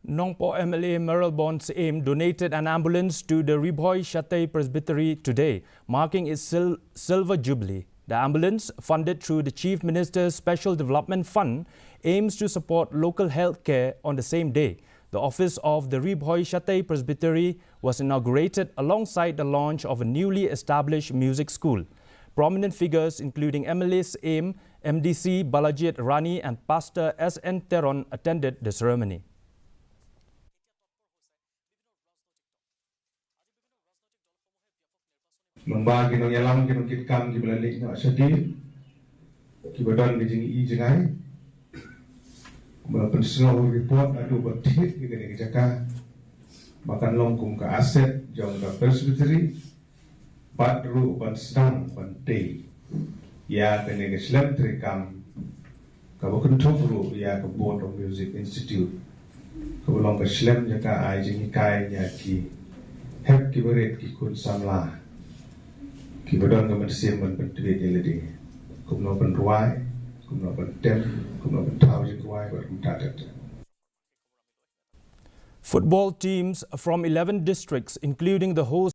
Nongpo MLA Merrill Bond's aim donated an ambulance to the Bhoi Shatei Presbytery today, marking its silver jubilee. The ambulance, funded through the Chief Minister's Special Development Fund, aims to support local health care on the same day. The office of the Bhoi Shatei Presbytery was inaugurated alongside the launch of a newly established music school. Prominent figures including MLA's aim, MDC Balajit Rani and Pastor S.N. Teron attended the ceremony. Lomba kino yalam kino kitkam Jubilee na Shatei kibadon bijing I jengai pensengaw report adu bertit kita jaka makan longkum ke aset jong ke Presbytery patru ban sedang bantai ya kene ke slab trekam ka bokun topru ya ke Board of Music Institute ke bolong ke slab jaka ai jengi kai ya ki hep ki beret ki kun samla Kibadon ke Mesir menpentui jeledi, kumno penruai, kumno pentem, kumno pentau jeruai berkumtatat. Football teams from 11 districts, including the host